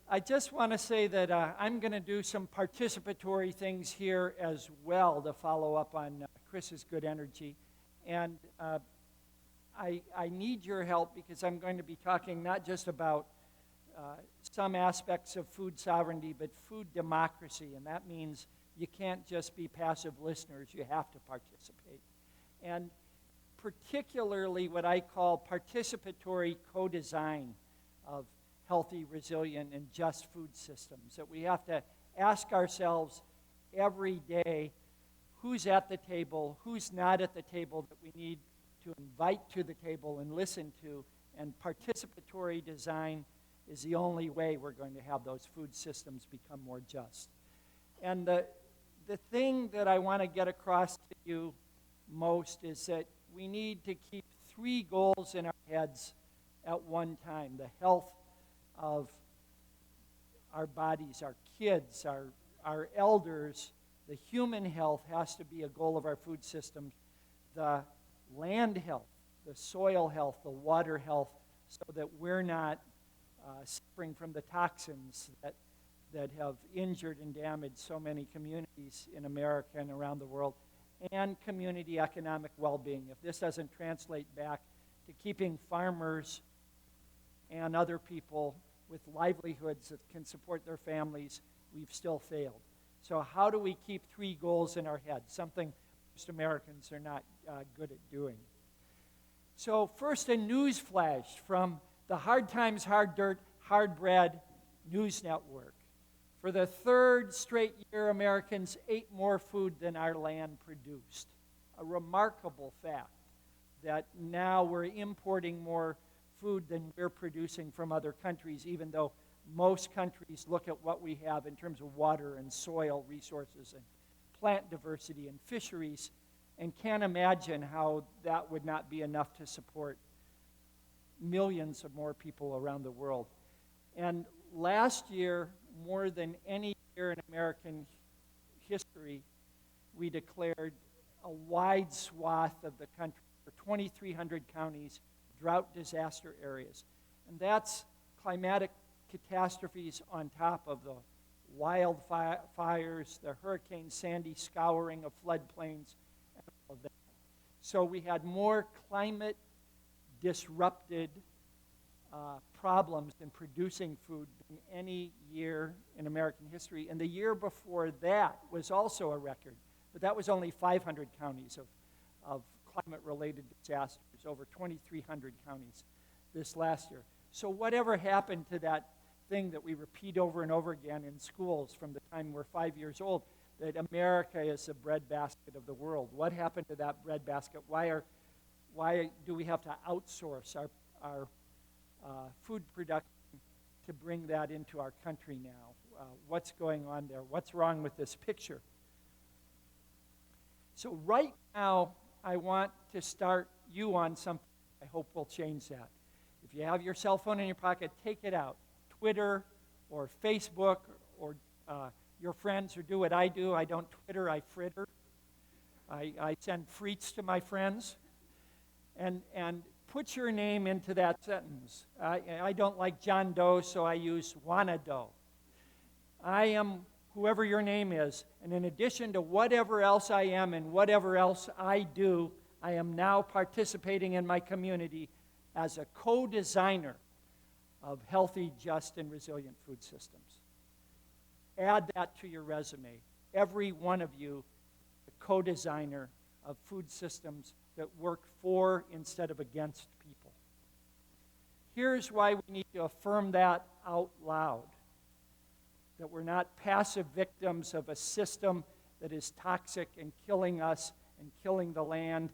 I just want to say that I'm going to do some participatory things here as well to follow up on Chris's good energy. And I need your help because I'm going to be talking not just about some aspects of food sovereignty, but food democracy. And that means you can't just be passive listeners, you have to participate. And particularly what I call participatory co-design of healthy, resilient, and just food systems. That we have to ask ourselves every day who's at the table, who's not at the table that we need to invite to the table and listen to. And participatory design is the only way we're going to have those food systems become more just. And the thing that I want to get across to you most is that we need to keep three goals in our heads at one time: the health of our bodies, our kids, our elders. The human health has to be a goal of our food system. The land health, the soil health, the water health, so that we're not suffering from the toxins that have injured and damaged so many communities in America and around the world, and community economic well-being. If this doesn't translate back to keeping farmers and other people with livelihoods that can support their families, we've still failed. So how do we keep three goals in our head? Something most Americans are not good at doing. So first, a news flash from the Hard Times, Hard Dirt, Hard Bread News Network. For the third straight year, Americans ate more food than our land produced. A remarkable fact that now we're importing more food than we're producing from other countries, even though most countries look at what we have in terms of water and soil resources and plant diversity and fisheries and can't imagine how that would not be enough to support millions of more people around the world. And last year, more than any year in American history, we declared a wide swath of the country for 2,300 counties, drought disaster areas. And that's climatic catastrophes on top of the wildfires, the Hurricane Sandy scouring of floodplains, and all of that. So we had more climate-disrupted problems in producing food than any year in American history. And the year before that was also a record, but that was only 500 counties of climate-related disasters, over 2,300 counties this last year. So whatever happened to that thing that we repeat over and over again in schools from the time we're 5 years old, that America is the breadbasket of the world? What happened to that breadbasket? Why do we have to outsource our food production to bring that into our country now? What's going on there? What's wrong with this picture? So right now, I want to start you on something I hope will change that. If you have your cell phone in your pocket, take it out. Twitter or Facebook or your friends, or do what I do. I don't Twitter, I fritter. I send freets to my friends. And put your name into that sentence. I don't like John Doe, so I use Wanna Doe. I am whoever your name is, and in addition to whatever else I am and whatever else I do, I am now participating in my community as a co-designer of healthy, just, and resilient food systems. Add that to your resume. Every one of you, a co-designer of food systems that work for instead of against people. Here's why we need to affirm that out loud. That we're not passive victims of a system that is toxic and killing us and killing the land.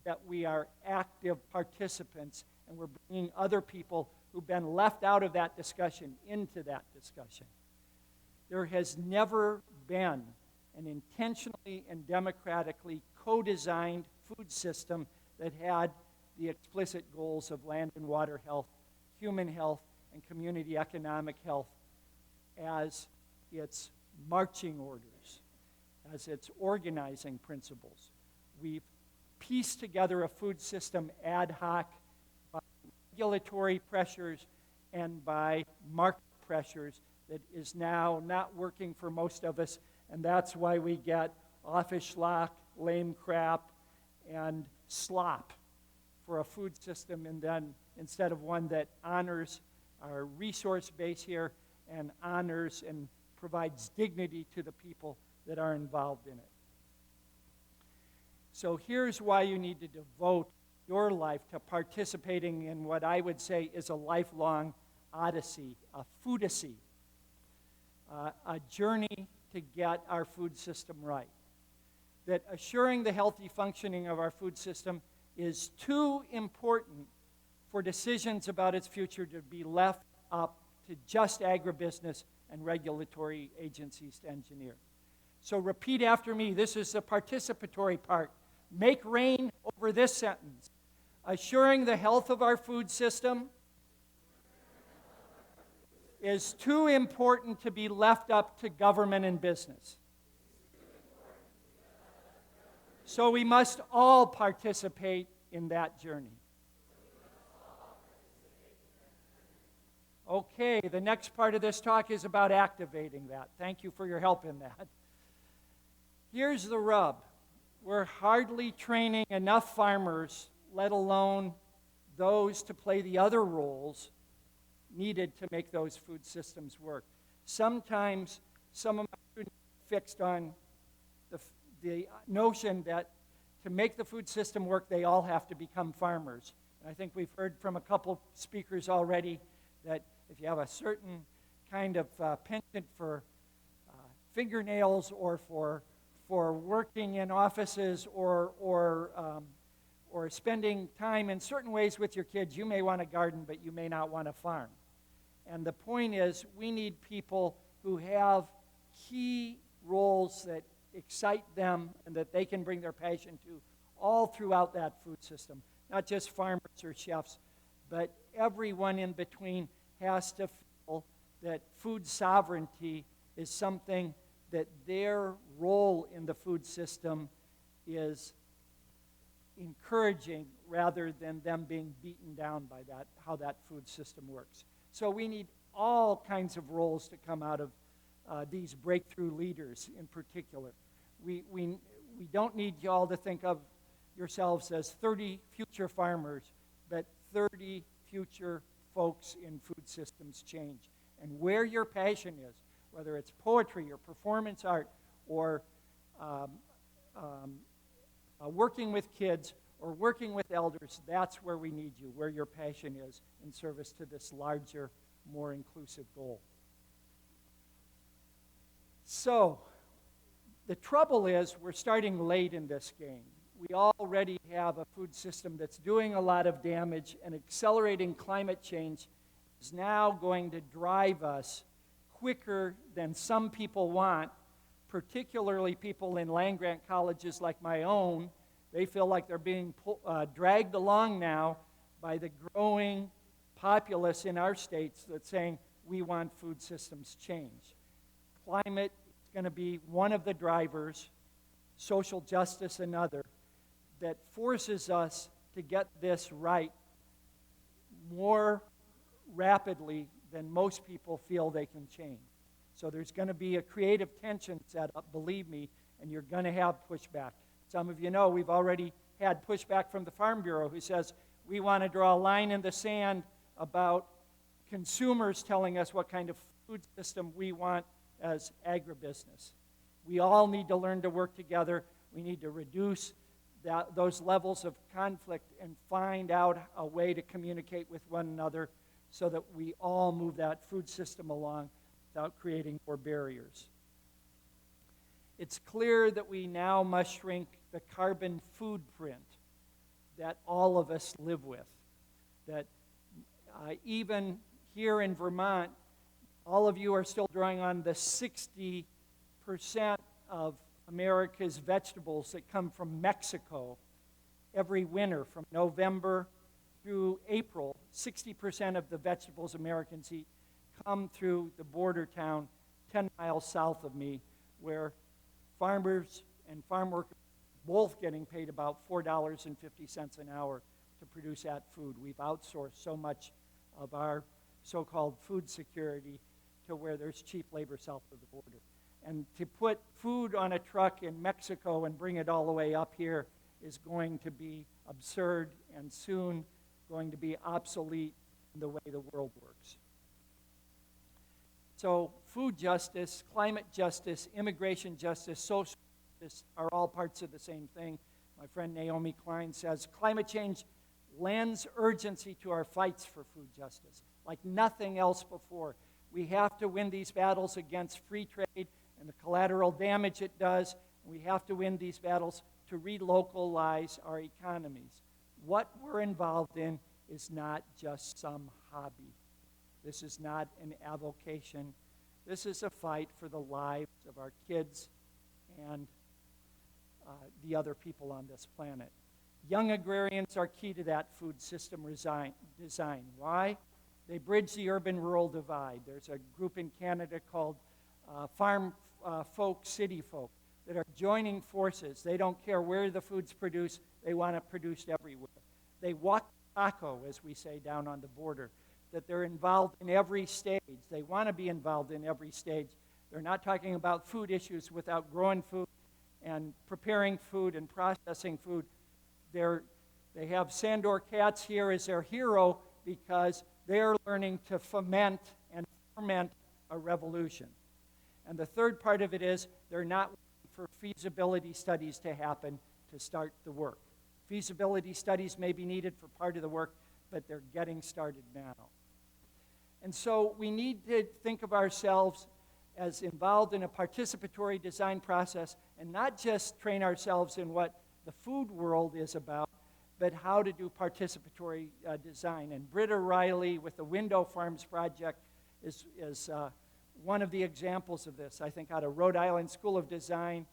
That we are active participants and we're bringing other people who've been left out of that discussion into that discussion. There has never been an intentionally and democratically co-designed food system that had the explicit goals of land and water health, human health, and community economic health as its marching orders, as its organizing principles. We've pieced together a food system ad hoc by regulatory pressures and by market pressures that is now not working for most of us, and that's why we get office schlock, lame crap, and slop for a food system, and then instead of one that honors our resource base here and honors and provides dignity to the people that are involved in it. So here's why you need to devote your life to participating in what I would say is a lifelong odyssey, a foodacy, a journey to get our food system right. That assuring the healthy functioning of our food system is too important for decisions about its future to be left up to just agribusiness and regulatory agencies to engineer. So repeat after me. This is the participatory part. Make rain over this sentence. Assuring the health of our food system is too important to be left up to government and business. So we must all participate in that journey. Okay, the next part of this talk is about activating that. Thank you for your help in that. Here's the rub. We're hardly training enough farmers, let alone those to play the other roles needed to make those food systems work. Sometimes some of my students are fixed on the notion that to make the food system work, they all have to become farmers. And I think we've heard from a couple speakers already that if you have a certain kind of penchant for fingernails or for working in offices or spending time in certain ways with your kids, you may want to garden, but you may not want to farm. And the point is, we need people who have key roles that excite them and that they can bring their passion to all throughout that food system. Not just farmers or chefs, but everyone in between has to feel that food sovereignty is something that their role in the food system is encouraging rather than them being beaten down by that, how that food system works. So we need all kinds of roles to come out of these breakthrough leaders in particular. We don't need y'all to think of yourselves as 30 future farmers, but 30 future folks in food systems change. And where your passion is, whether it's poetry or performance art or working with kids or working with elders, that's where we need you, where your passion is in service to this larger, more inclusive goal. So, the trouble is we're starting late in this game. We already have a food system that's doing a lot of damage, and accelerating climate change is now going to drive us quicker than some people want, particularly people in land-grant colleges like my own. They feel like they're being dragged along now by the growing populace in our states that's saying we want food systems change. Climate is going to be one of the drivers, social justice another, that forces us to get this right more rapidly than most people feel they can change. So there's going to be a creative tension set up, believe me, and you're going to have pushback. Some of you know we've already had pushback from the Farm Bureau who says we want to draw a line in the sand about consumers telling us what kind of food system we want as agribusiness. We all need to learn to work together. We need to reduce those levels of conflict and find out a way to communicate with one another so that we all move that food system along without creating more barriers. It's clear that we now must shrink the carbon food print that all of us live with. That even here in Vermont, all of you are still drawing on the 60% of America's vegetables that come from Mexico every winter from November through April. 60% of the vegetables Americans eat come through the border town 10 miles south of me, where farmers and farm workers both getting paid about $4.50 an hour to produce that food. We've outsourced so much of our so-called food security to where there's cheap labor south of the border. And to put food on a truck in Mexico and bring it all the way up here is going to be absurd and soon going to be obsolete in the way the world works. So food justice, climate justice, immigration justice, social justice are all parts of the same thing. My friend Naomi Klein says, climate change lends urgency to our fights for food justice, like nothing else before. We have to win these battles against free trade and the collateral damage it does. And we have to win these battles to relocalize our economies. What we're involved in is not just some hobby. This is not an avocation. This is a fight for the lives of our kids and the other people on this planet. Young agrarians are key to that food system design. Why? They bridge the urban-rural divide. There's a group in Canada called Farm Folk, City Folk that are joining forces. They don't care where the food's produced. They want it produced everywhere. They walk the taco, as we say down on the border, that they're involved in every stage. They want to be involved in every stage. They're not talking about food issues without growing food and preparing food and processing food. They have Sandor Katz here as their hero because they're learning to foment and ferment a revolution. And the third part of it is they're not waiting for feasibility studies to happen to start the work. Feasibility studies may be needed for part of the work, but they're getting started now. And so we need to think of ourselves as involved in a participatory design process and not just train ourselves in what the food world is about, but how to do participatory design. And Britta Riley with the Window Farms Project is one of the examples of this. I think out of Rhode Island School of Design,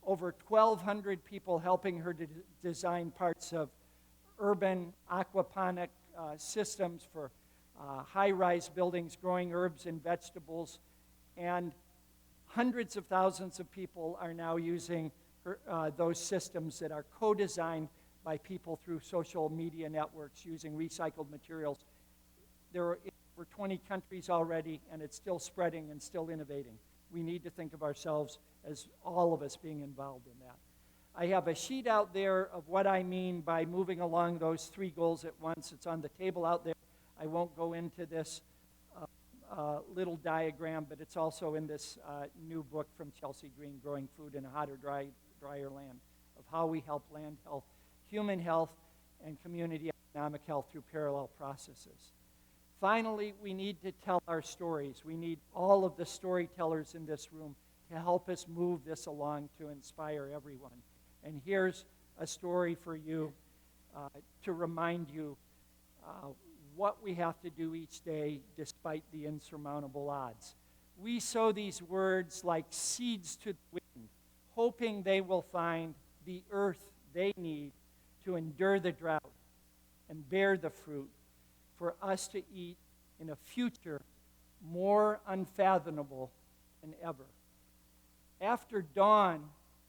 over 1,200 people helping her to design parts of urban aquaponic systems for high-rise buildings growing herbs and vegetables, and hundreds of thousands of people are now using those systems that are co-designed by people through social media networks using recycled materials. There are over 20 countries already, and it's still spreading and still innovating. We need to think of ourselves as all of us being involved in that. I have a sheet out there of what I mean by moving along those three goals at once. It's on the table out there. I won't go into this little diagram, but it's also in this new book from Chelsea Green, Growing Food in a Hotter, Drier Land, of how we help land health, human health, and community economic health through parallel processes. Finally, we need to tell our stories. We need all of the storytellers in this room to help us move this along to inspire everyone. And here's a story for you to remind you what we have to do each day despite the insurmountable odds. We sow these words like seeds to the wind, hoping they will find the earth they need to endure the drought and bear the fruit for us to eat in a future more unfathomable than ever. After dawn,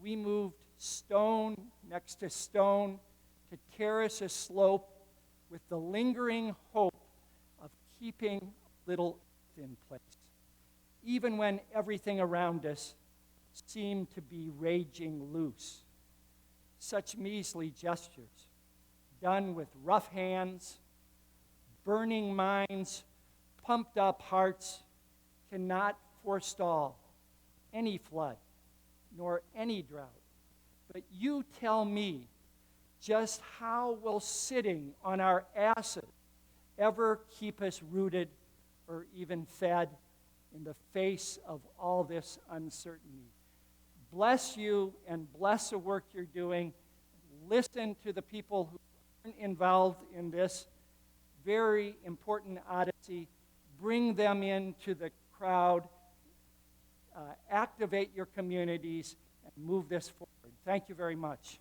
we moved stone next to stone to terrace a slope with the lingering hope of keeping little earth in place, even when everything around us seemed to be raging loose. Such measly gestures, done with rough hands, burning minds, pumped up hearts, cannot forestall any flood nor any drought. But you tell me, just how will sitting on our asses ever keep us rooted or even fed in the face of all this uncertainty? Bless you and bless the work you're doing. Listen to the people who aren't involved in this very important odyssey. Bring them into the crowd. Activate your communities and move this forward. Thank you very much.